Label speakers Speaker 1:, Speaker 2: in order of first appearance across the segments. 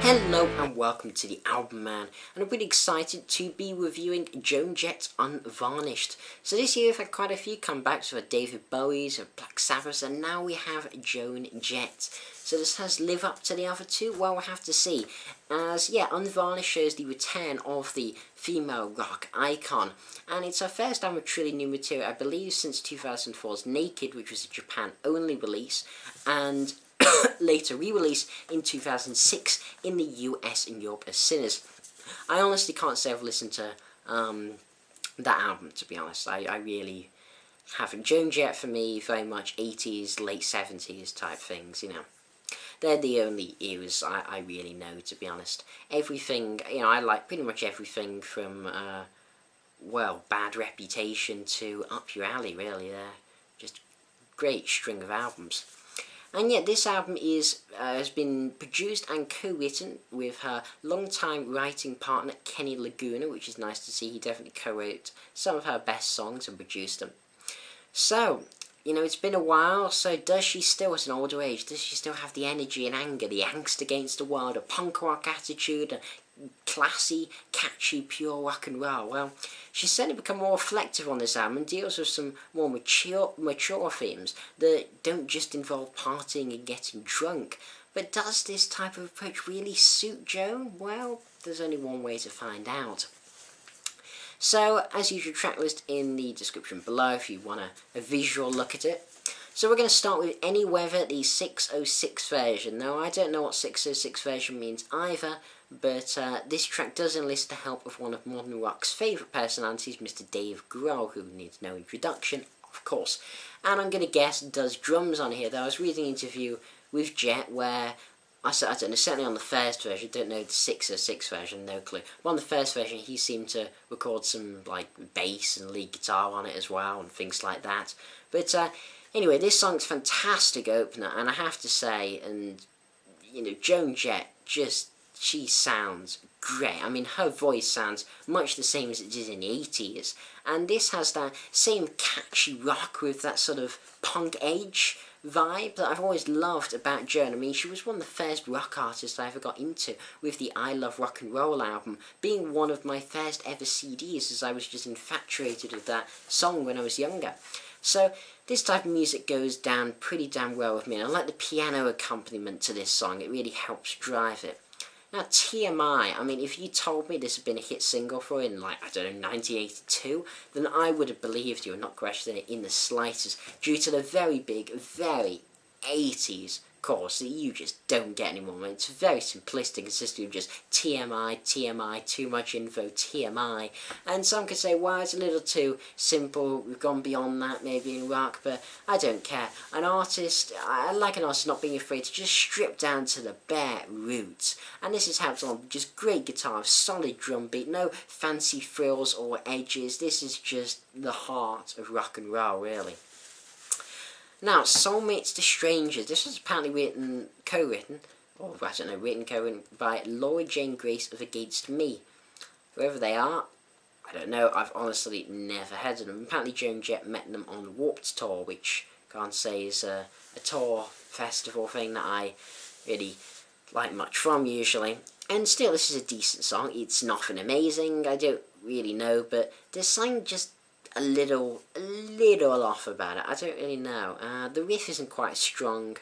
Speaker 1: Hello and welcome to the Album Man, and I'm really excited to be reviewing Joan Jett's Unvarnished. So this year we've had quite a few comebacks for David Bowie's, Black Sabbath, and now we have Joan Jett. So this has lived up to the other two? Well, we'll have to see. As, yeah, Unvarnished shows the return of the female rock icon, and it's her first album with truly new material, I believe, since 2004's Naked, which was a Japan-only release, and later re-released in 2006 in the US and Europe as Sinners. I honestly can't say I've listened to that album, to be honest. I really haven't. Joan Jett for me, very much 80s, late 70s type things, you know. They're the only eras I really know, to be honest. Everything, you know, I like pretty much everything from, well, Bad Reputation to Up Your Alley, really. They're just great string of albums. And yet this album has been produced and co-written with her long-time writing partner Kenny Laguna, which is nice to see. He definitely co-wrote some of her best songs and produced them. So, you know, it's been a while, so does she still, at an older age, does she still have the energy and anger, the angst against the world, a punk rock attitude, a classy, catchy, pure rock and roll? Well, she's certainly become more reflective on this album and deals with some more mature themes that don't just involve partying and getting drunk. But does this type of approach really suit Joan? Well, there's only one way to find out. So, as usual, track list in the description below if you want a visual look at it. So we're going to start with Any Weather, the 606 version. Now, I don't know what 606 version means either, but this track does enlist the help of one of modern rock's favourite personalities, Mr. Dave Grohl, who needs no introduction, of course. And I'm going to guess does drums on here, though. I was reading an interview with Jett where, I don't know, certainly on the first version, don't know the 606 version, no clue. But on the first version, he seemed to record some, like, bass and lead guitar on it as well, and things like that. But, anyway, this song's a fantastic opener, and I have to say, and, you know, Joan Jett just, she sounds great. I mean, her voice sounds much the same as it did in the 80s, and this has that same catchy rock with that sort of punk edge vibe that I've always loved about Joan. I mean, she was one of the first rock artists I ever got into, with the I Love Rock and Roll album being one of my first ever CDs, as I was just infatuated with that song when I was younger. So this type of music goes down pretty damn well with me, and I like the piano accompaniment to this song. It really helps drive it. Now, TMI, I mean, if you told me this had been a hit single for her in, like, I don't know, 1982, then I would have believed you and not questioned it in the slightest, due to the very big, very 80s chorus that you just don't get anymore. It's very simplistic, consisting of just TMI, TMI, too much info, TMI, and some could say, well, it's a little too simple, we've gone beyond that maybe in rock, but I don't care. An artist, I like an artist not being afraid to just strip down to the bare roots, and this is helped on just great guitar, solid drum beat, no fancy frills or edges. This is just the heart of rock and roll, really. Now, Soulmates to Strangers. This was apparently co-written, or I don't know, co-written by Laura Jane Grace of Against Me. Whoever they are, I don't know, I've honestly never heard of them. Apparently Joan Jett met them on the Warped Tour, which I can't say is a tour festival thing that I really like much from, usually. And still, this is a decent song. It's nothing amazing, I don't really know, but there's something just a little off about it. I don't really know. The riff isn't quite as strong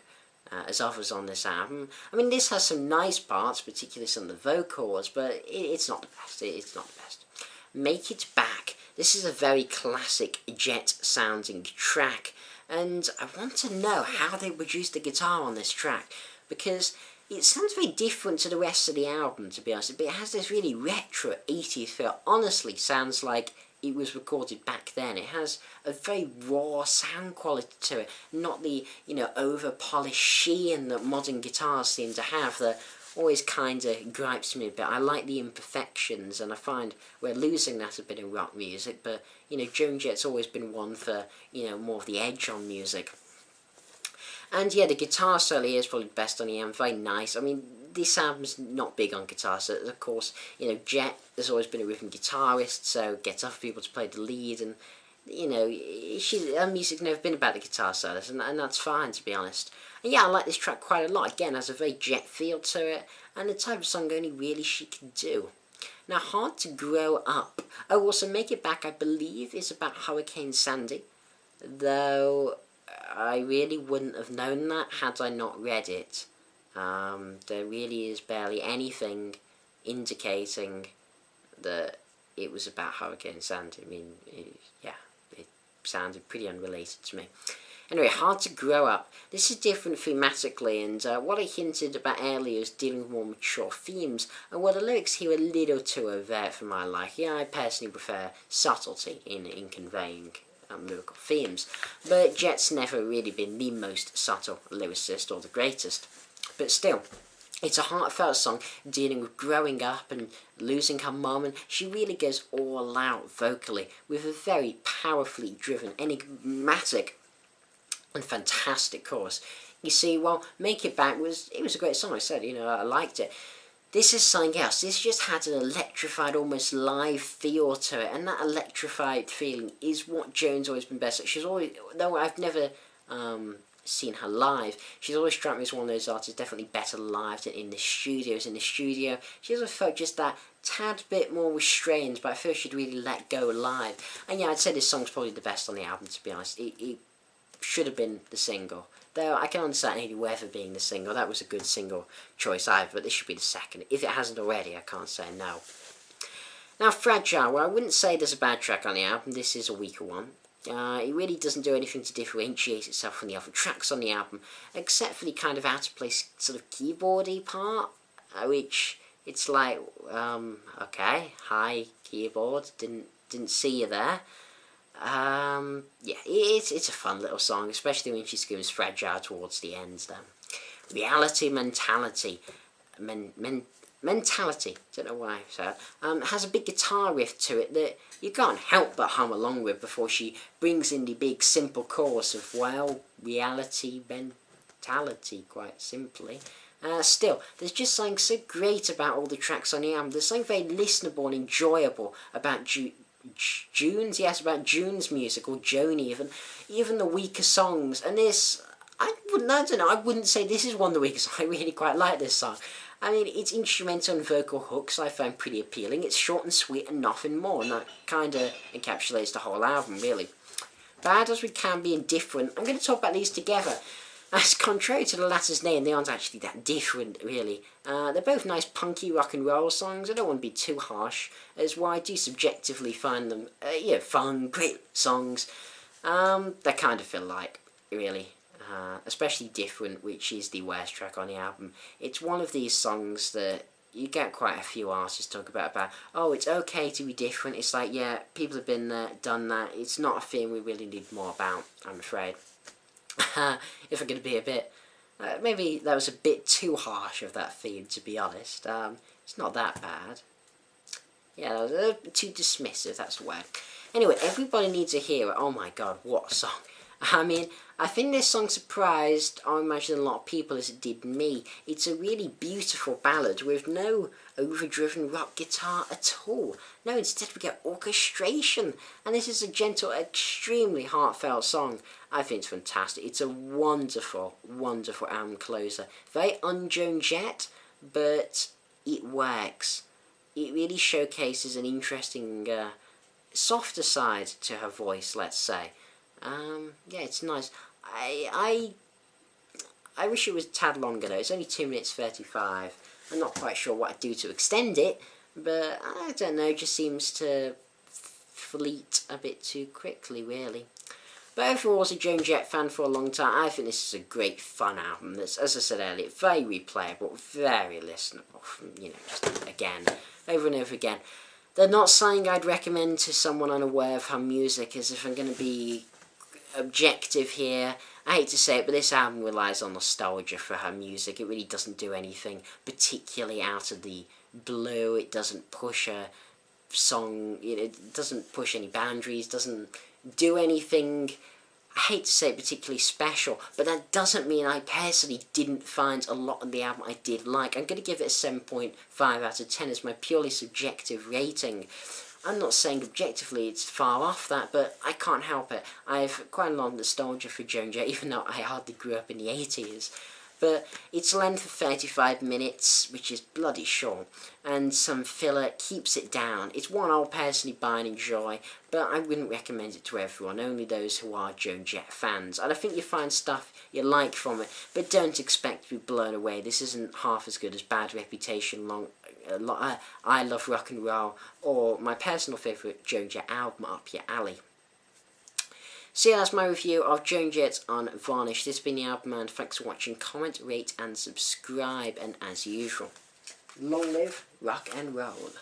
Speaker 1: as others on this album. I mean, this has some nice parts, particularly some of the vocals, but it's not the best. It's not the best. Make It Back. This is a very classic Jett-sounding track, and I want to know how they produced the guitar on this track, because it sounds very different to the rest of the album, to be honest, but it has this really retro 80s feel. Honestly, sounds like it was recorded back then. It has a very raw sound quality to it, not the, you know, over-polished sheen that modern guitars seem to have that always kind of gripes me a bit. I like the imperfections, and I find we're losing that a bit in rock music, but, you know, Joan Jett's always been one for, you know, more of the edge on music. And yeah, the guitar solo is probably the best on the album, very nice. I mean, this album's not big on guitar, so of course, you know, Jett has always been a rhythm guitarist, so gets other people to play the lead, and you know, her music's never been about the guitar solos, and that's fine, to be honest. And yeah, I like this track quite a lot. Again, it has a very Jett feel to it, and the type of song only really she can do. Now, Hard to Grow Up. Oh, also Make It Back, I believe, is about Hurricane Sandy, though I really wouldn't have known that had I not read it. There really is barely anything indicating that it was about Hurricane Sandy. I mean, it sounded pretty unrelated to me. Anyway, Hard to Grow Up. This is different thematically, and what I hinted about earlier is dealing with more mature themes, and while the lyrics here are a little too overt for my liking, I personally prefer subtlety in conveying lyrical themes, but Jett's never really been the most subtle lyricist or the greatest. But still, it's a heartfelt song dealing with growing up and losing her mum, and she really goes all out vocally with a very powerfully driven, enigmatic and fantastic chorus. You see, well, Make It Back was a great song. I said, I liked it. This is something else. This just had an electrified, almost live feel to it, and that electrified feeling is what Joan's always been best at. She's always, though I've never seen her live, she's always struck me as one of those artists definitely better live than in the studios. In the studio, she always felt just that tad bit more restrained, but I feel she'd really let go live. And yeah, I'd say this song's probably the best on the album, to be honest. It should have been the single, though I can understand Any Weather being the single. That was a good single choice either, but this should be the second. If it hasn't already, I can't say no. Now, Fragile. Well, I wouldn't say there's a bad track on the album. This is a weaker one. It really doesn't do anything to differentiate itself from the other tracks on the album, except for the kind of out-of-place sort of keyboardy part, which it's like, okay, hi keyboard, didn't see you there. Yeah, it's a fun little song, especially when she screams fragile towards the end. Reality Mentality. Mentality, don't know why I said that, has a big guitar riff to it that you can't help but hum along with before she brings in the big simple chorus of, well, reality, mentality, quite simply. Still, there's just something so great about all the tracks on the album. There's something very listenable and enjoyable about about June's music, or Joan even the weaker songs. And this, I wouldn't say this is one of the weakest. I really quite like this song. I mean, its instrumental and vocal hooks I find pretty appealing. It's short and sweet and nothing more, and that kind of encapsulates the whole album, really. Bad as We Can Be Indifferent, I'm going to talk about these together. As contrary to the latter's name, they aren't actually that different, really. They're both nice punky rock and roll songs. I don't want to be too harsh, as while I do subjectively find them, fun, great songs. They kind of feel like, really. Especially Different, which is the worst track on the album. It's one of these songs that you get quite a few artists talk about, oh, it's okay to be different. It's like, yeah, people have been there, done that. It's not a thing we really need more about, I'm afraid. If I'm going to be a bit... maybe that was a bit too harsh of that theme, to be honest. It's not that bad. Yeah, that was too dismissive, that's the word. Anyway, Everybody Needs a Hero. Oh my god, what a song. I mean, I think this song surprised, I imagine, a lot of people as it did me. It's a really beautiful ballad with no overdriven rock guitar at all. No, instead we get orchestration. And this is a gentle, extremely heartfelt song. I think it's fantastic. It's a wonderful, wonderful album closer. Very un-Joan Jett, but it works. It really showcases an interesting, softer side to her voice, let's say. Yeah, it's nice. I wish it was a tad longer though. It's only 2 minutes 35. I'm not quite sure what I'd do to extend it, but I don't know, it just seems to fleet a bit too quickly, really. But overall, as a Joan Jett fan for a long time, I think this is a great fun album that's, as I said earlier, very replayable, very listenable, just again, over and over again. They're not something I'd recommend to someone unaware of her music, as if I'm going to be objective here. I hate to say it, but this album relies on nostalgia for her music. It really doesn't do anything particularly out of the blue. It doesn't push a song, it doesn't push any boundaries, doesn't do anything, I hate to say it, particularly special, but that doesn't mean I personally didn't find a lot of the album I did like. I'm going to give it a 7.5 out of 10 as my purely subjective rating. I'm not saying objectively it's far off that, but I can't help it. I have quite a lot of nostalgia for Joan Jett, even though I hardly grew up in the 80s. But its length of 35 minutes, which is bloody short, and some filler keeps it down. It's one I'll personally buy and enjoy, but I wouldn't recommend it to everyone, only those who are Joan Jett fans. And I think you find stuff you like from it, but don't expect to be blown away. This isn't half as good as Bad Reputation, I Love Rock and Roll, or my personal favourite Joan Jett album, Up Your Alley. So yeah, that's my review of Joan Jett's Unvarnished. This has been the Album Man. Thanks for watching. Comment, rate and subscribe. And as usual, long live rock and roll.